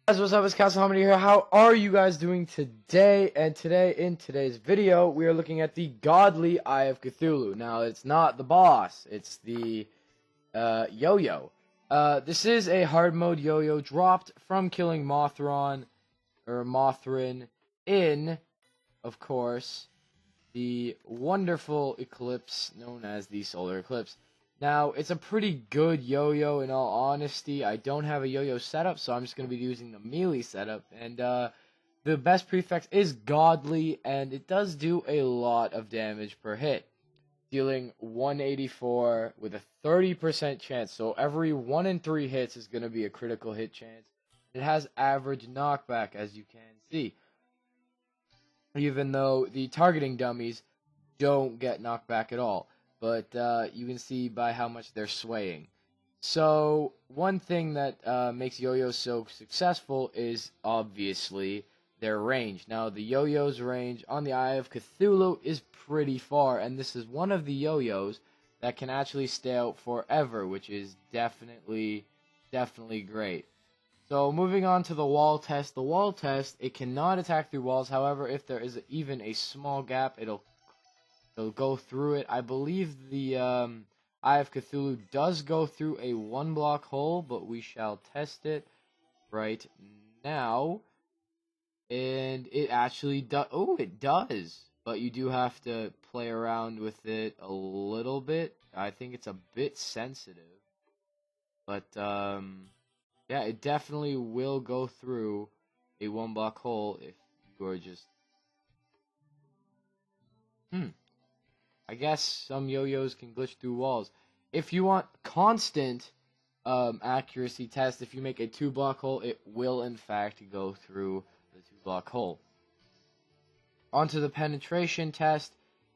Guys, what's up? It's Castle Harmony here. How are you guys doing today? And in today's video, we are looking at the Godly Eye of Cthulhu. Now, it's not the boss. It's the yo-yo. This is a hard mode yo-yo dropped from killing Mothron in, of course, the wonderful eclipse known as the solar eclipse. Now, it's a pretty good yo-yo in all honesty. I don't have a yo-yo setup, so I'm just going to be using the melee setup. And the best prefix is Godly, and it does do a lot of damage per hit, dealing 184 with a 30% chance. So every 1 in 3 hits is going to be a critical hit chance. It has average knockback, as you can see, even though the targeting dummies don't get knocked back at all. But you can see by how much they're swaying. So one thing that makes yo-yos so successful is obviously their range. Now, the yo-yo's range on the Eye of Cthulhu is pretty far, and this is one of the yo-yos that can actually stay out forever, which is definitely great. So moving on to the wall test. The wall test, it cannot attack through walls. However, if there is even a small gap, it'll go through it. I believe the Eye of Cthulhu does go through a 1-block hole, but we shall test it right now. And it actually does. Oh, it does. But you do have to play around with it a little bit. I think it's a bit sensitive. But, yeah, it definitely will go through a 1-block hole if you are just... I guess some yo-yos can glitch through walls. If you want constant accuracy test, if you make a 2-block hole, it will in fact go through the 2-block hole. Onto the penetration test,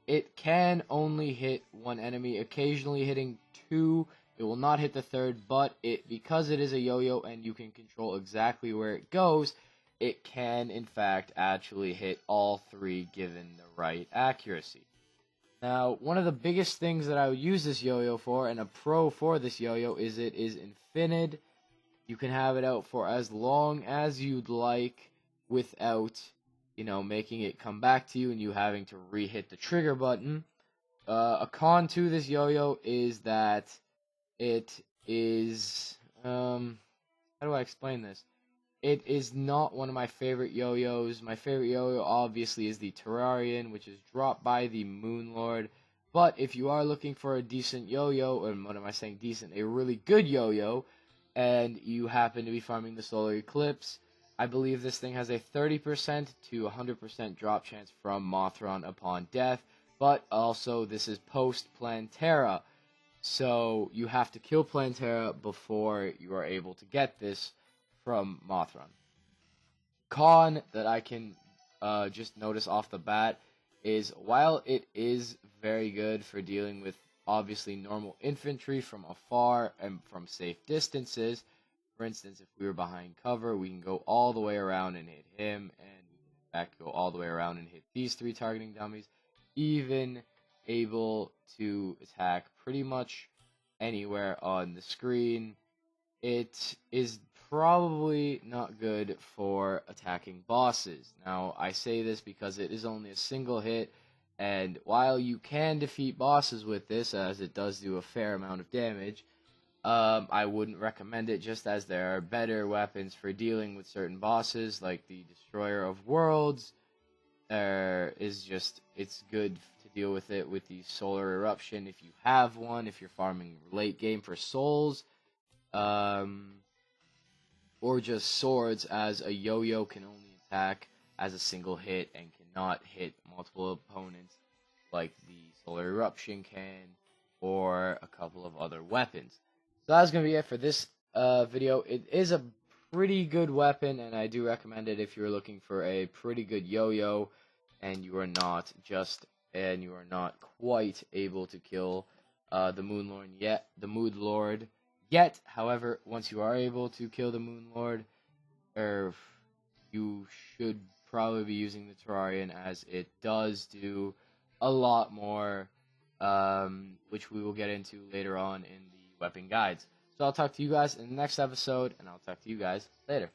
it can only hit 1 enemy, occasionally hitting 2. It will not hit the 3rd, but because it is a yo-yo and you can control exactly where it goes, it can in fact actually hit all 3 given the right accuracy. Now, one of the biggest things that I would use this yo-yo for, and a pro for this yo-yo, is it is infinite. You can have it out for as long as you'd like without, making it come back to you and you having to re-hit the trigger button. A con to this yo-yo is that it is, how do I explain this? It is not one of my favorite yo-yos. My favorite yo-yo obviously is the Terrarian, which is dropped by the Moon Lord. But if you are looking for a decent yo-yo, or what am I saying decent, a really good yo-yo, and you happen to be farming the solar eclipse, I believe this thing has a 30% to 100% drop chance from Mothron upon death. But also this is post-Plantera, so you have to kill Plantera before you are able to get this from Mothron. Con that I can just notice off the bat is, while it is very good for dealing with obviously normal infantry from afar and from safe distances, for instance, if we were behind cover, we can go all the way around and hit him, and we can in fact go all the way around and hit these 3 targeting dummies, even able to attack pretty much anywhere on the screen. It is probably not good for attacking bosses. Now, I say this because it is only a single hit, and while you can defeat bosses with this, as it does do a fair amount of damage, I wouldn't recommend it, just as there are better weapons for dealing with certain bosses, like the Destroyer of Worlds. It's good to deal with it with the Solar Eruption if you have one, if you're farming late game for souls. Or just swords, as a yo-yo can only attack as a single hit and cannot hit multiple opponents like the Solar Eruption can, or a couple of other weapons. So that's going to be it for this video. It is a pretty good weapon, and I do recommend it if you're looking for a pretty good yo-yo and you are not quite able to kill the Moon Lord yet. However, once you are able to kill the Moon Lord, you should probably be using the Terrarian, as it does do a lot more, which we will get into later on in the weapon guides. So I'll talk to you guys in the next episode, and I'll talk to you guys later.